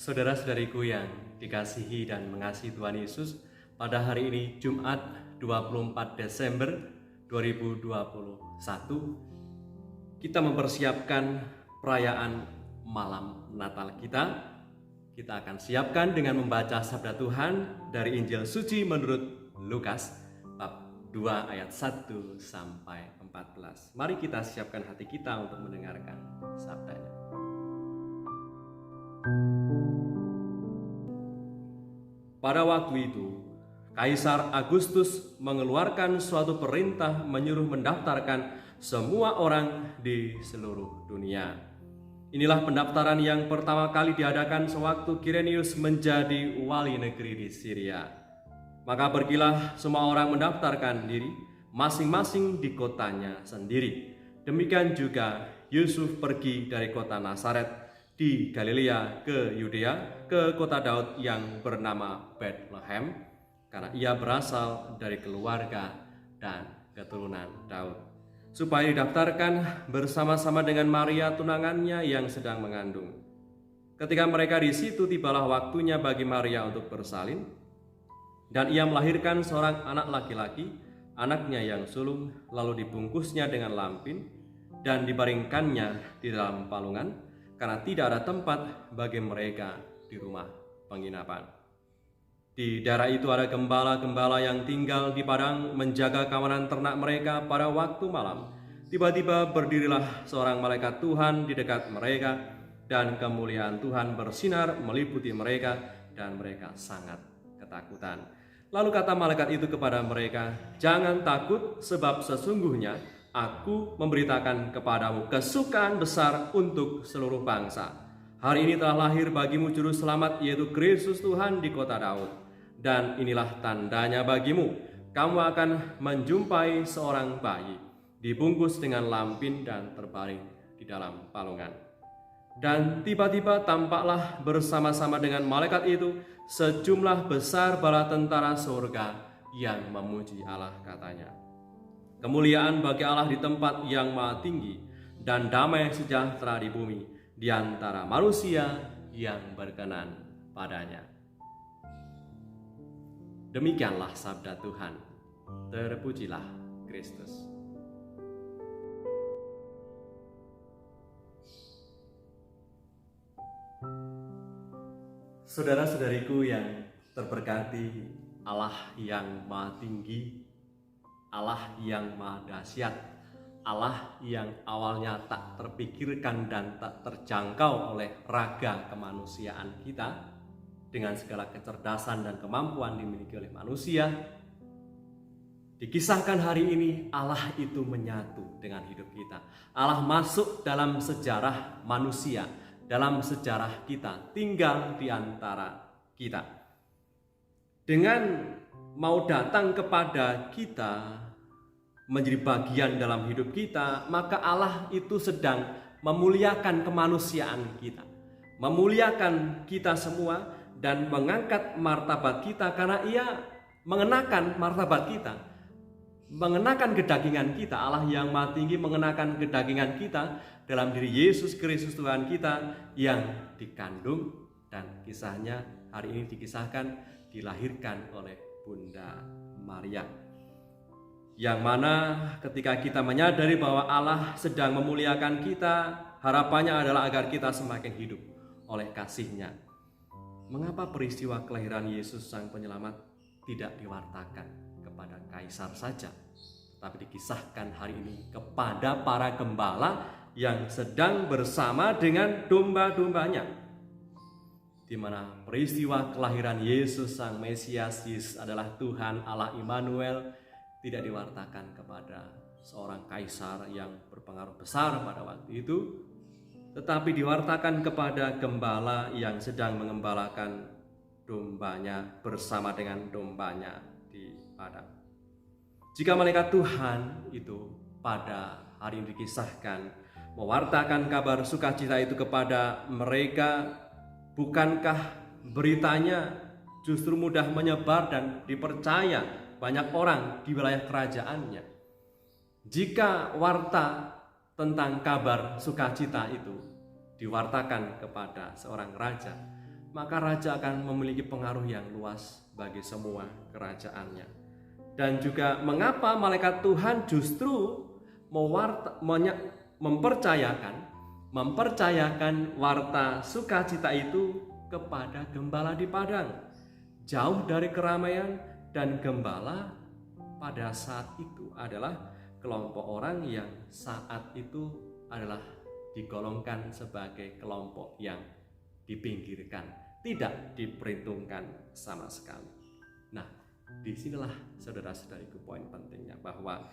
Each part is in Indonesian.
Saudara-saudariku yang dikasihi dan mengasihi Tuhan Yesus, pada hari ini Jumat 24 Desember 2021, kita mempersiapkan perayaan malam Natal kita. Kita akan siapkan dengan membaca sabda Tuhan dari Injil Suci menurut Lukas bab 2 ayat 1 sampai 14. Mari kita siapkan hati kita untuk mendengarkan sabdanya. Pada waktu itu, Kaisar Agustus mengeluarkan suatu perintah menyuruh mendaftarkan semua orang di seluruh dunia. Inilah pendaftaran yang pertama kali diadakan sewaktu Kirenius menjadi wali negeri di Syria. Maka pergilah semua orang mendaftarkan diri masing-masing di kotanya sendiri. Demikian juga Yusuf pergi dari kota Nazaret di Galilea ke Yudea, ke kota Daud yang bernama Bethlehem, karena ia berasal dari keluarga dan keturunan Daud, supaya didaftarkan bersama-sama dengan Maria tunangannya yang sedang mengandung. Ketika mereka di situ, tibalah waktunya bagi Maria untuk bersalin, dan ia melahirkan seorang anak laki-laki, anaknya yang sulung, lalu dibungkusnya dengan lampin dan dibaringkannya di dalam palungan, karena tidak ada tempat bagi mereka di rumah penginapan. Di daerah itu ada gembala-gembala yang tinggal di padang menjaga kawanan ternak mereka pada waktu malam. Tiba-tiba berdirilah seorang malaikat Tuhan di dekat mereka, dan kemuliaan Tuhan bersinar meliputi mereka, dan mereka sangat ketakutan. Lalu kata malaikat itu kepada mereka, "Jangan takut, sebab sesungguhnya Aku memberitakan kepadamu kesukaan besar untuk seluruh bangsa. Hari ini telah lahir bagimu juru selamat, yaitu Kristus Tuhan di kota Daud. Dan inilah tandanya bagimu, kamu akan menjumpai seorang bayi dibungkus dengan lampin dan terbaring di dalam palungan." Dan tiba-tiba tampaklah bersama-sama dengan malaikat itu sejumlah besar bala tentara surga yang memuji Allah, katanya, "Kemuliaan bagi Allah di tempat yang maha tinggi, dan damai sejahtera di bumi di antara manusia yang berkenan padanya." Demikianlah sabda Tuhan. Terpujilah Kristus. Saudara-saudariku yang terberkati, Allah yang maha tinggi, Allah yang maha dahsyat, Allah yang awalnya tak terpikirkan dan tak terjangkau oleh raga kemanusiaan kita, dengan segala kecerdasan dan kemampuan dimiliki oleh manusia. Dikisahkan hari ini Allah itu menyatu dengan hidup kita. Allah masuk dalam sejarah manusia, dalam sejarah kita, tinggal di antara kita. Dengan mau datang kepada kita, menjadi bagian dalam hidup kita, maka Allah itu sedang memuliakan kemanusiaan kita, memuliakan kita semua, dan mengangkat martabat kita, karena ia mengenakan martabat kita, mengenakan kedagingan kita. Allah yang maha tinggi mengenakan kedagingan kita dalam diri Yesus Kristus Tuhan kita, yang dikandung, dan kisahnya hari ini dikisahkan dilahirkan oleh Bunda Maria, yang mana ketika kita menyadari bahwa Allah sedang memuliakan kita, harapannya adalah agar kita semakin hidup oleh kasih-Nya. Mengapa peristiwa kelahiran Yesus Sang Penyelamat tidak diwartakan kepada kaisar saja, tapi dikisahkan hari ini kepada para gembala yang sedang bersama dengan domba-dombanya, di mana peristiwa kelahiran Yesus Sang Mesias, Yesus adalah Tuhan Allah Immanuel, tidak diwartakan kepada seorang kaisar yang berpengaruh besar pada waktu itu, tetapi diwartakan kepada gembala yang sedang mengembalakan dombanya bersama dengan dombanya di padang. Jika malaikat Tuhan itu pada hari ini dikisahkan mewartakan kabar sukacita itu kepada mereka, bukankah beritanya justru mudah menyebar dan dipercaya banyak orang di wilayah kerajaannya? Jika warta tentang kabar sukacita itu diwartakan kepada seorang raja, maka raja akan memiliki pengaruh yang luas bagi semua kerajaannya. Dan juga mengapa malaikat Tuhan justru mempercayakan warta sukacita itu kepada gembala di padang, jauh dari keramaian, dan gembala pada saat itu adalah kelompok orang yang saat itu adalah digolongkan sebagai kelompok yang dipinggirkan, tidak diperhitungkan sama sekali. Nah, disinilah saudara-saudariku poin pentingnya, bahwa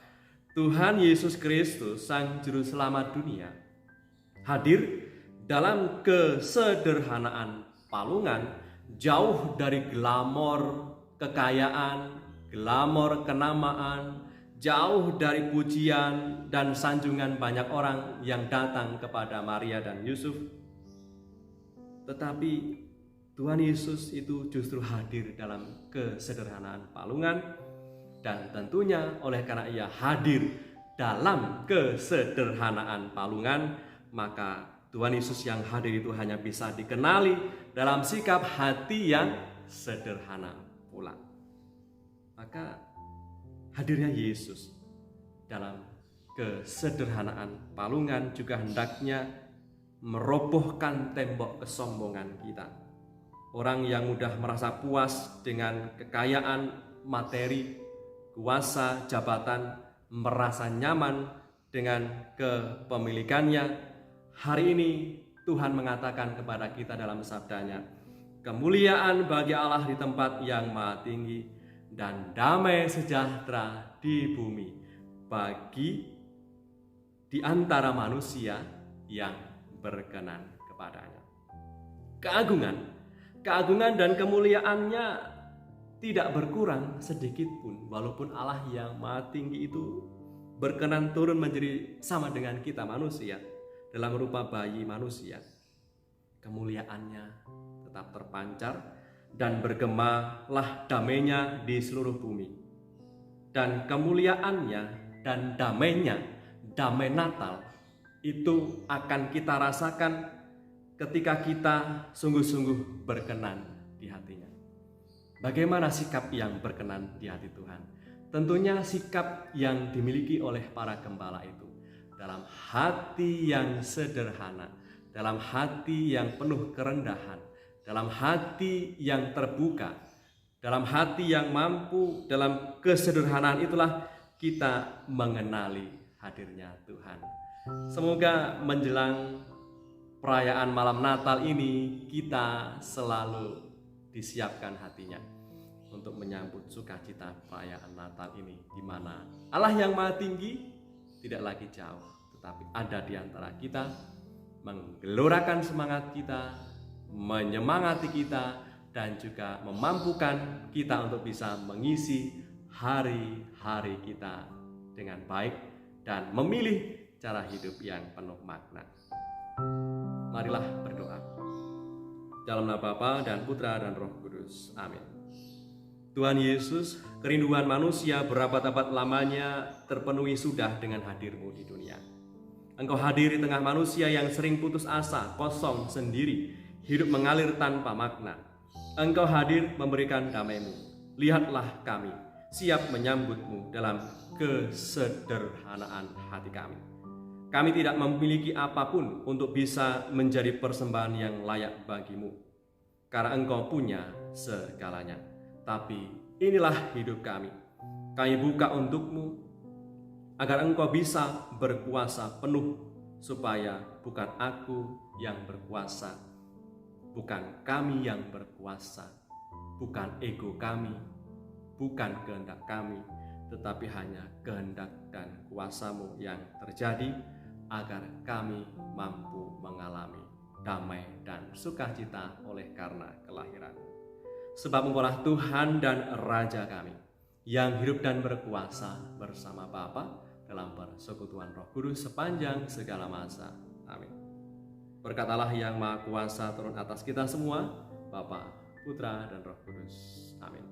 Tuhan Yesus Kristus, Sang Juru Selamat dunia, hadir dalam kesederhanaan palungan, jauh dari glamor kekayaan, glamor kenamaan, jauh dari pujian dan sanjungan banyak orang yang datang kepada Maria dan Yusuf. Tetapi Tuhan Yesus itu justru hadir dalam kesederhanaan palungan, dan tentunya oleh karena ia hadir dalam kesederhanaan palungan, maka Tuhan Yesus yang hadir itu hanya bisa dikenali dalam sikap hati yang sederhana pula. Maka hadirnya Yesus dalam kesederhanaan palungan juga hendaknya merobohkan tembok kesombongan kita. Orang yang mudah merasa puas dengan kekayaan materi, kuasa, jabatan, merasa nyaman dengan kepemilikannya. Hari ini Tuhan mengatakan kepada kita dalam sabdanya, kemuliaan bagi Allah di tempat yang maha tinggi, dan damai sejahtera di bumi bagi di antara manusia yang berkenan kepadanya. Keagungan dan kemuliaannya tidak berkurang sedikit pun, walaupun Allah yang maha tinggi itu berkenan turun menjadi sama dengan kita manusia dalam rupa bayi manusia. Kemuliaannya tetap terpancar dan bergemalah damainya di seluruh bumi. Dan kemuliaannya dan damainya, damai Natal, itu akan kita rasakan ketika kita sungguh-sungguh berkenan di hatinya. Bagaimana sikap yang berkenan di hati Tuhan? Tentunya sikap yang dimiliki oleh para gembala itu, dalam hati yang sederhana, dalam hati yang penuh kerendahan, dalam hati yang terbuka, dalam hati yang mampu, dalam kesederhanaan itulah kita mengenali hadirnya Tuhan. Semoga menjelang perayaan malam Natal ini kita selalu disiapkan hatinya untuk menyambut sukacita perayaan Natal ini, di mana Allah yang maha tinggi tidak lagi jauh, tetapi ada di antara kita, menggelorakan semangat kita, menyemangati kita, dan juga memampukan kita untuk bisa mengisi hari-hari kita dengan baik dan memilih cara hidup yang penuh makna. Marilah berdoa. Dalam nama Bapa dan Putra dan Roh Kudus. Amin. Tuhan Yesus, kerinduan manusia berabad-abad lamanya terpenuhi sudah dengan hadir-Mu di dunia. Engkau hadir di tengah manusia yang sering putus asa, kosong, sendiri, hidup mengalir tanpa makna. Engkau hadir memberikan damai-Mu. Lihatlah kami, siap menyambut-Mu dalam kesederhanaan hati kami. Kami tidak memiliki apapun untuk bisa menjadi persembahan yang layak bagi-Mu, karena Engkau punya segalanya. Tapi inilah hidup kami. Kami buka untuk-Mu, agar Engkau bisa berkuasa penuh, supaya bukan aku yang berkuasa, bukan kami yang berkuasa, bukan ego kami, bukan kehendak kami, tetapi hanya kehendak dan kuasa-Mu yang terjadi, agar kami mampu mengalami damai dan sukacita oleh karena kelahiran-Mu. Sebab Engkaulah Tuhan dan Raja kami, yang hidup dan berkuasa bersama Bapa dalam persekutuan Roh Kudus sepanjang segala masa. Amin. Berkat Allah yang Maha Kuasa turun atas kita semua, Bapa, Putra, dan Roh Kudus. Amin.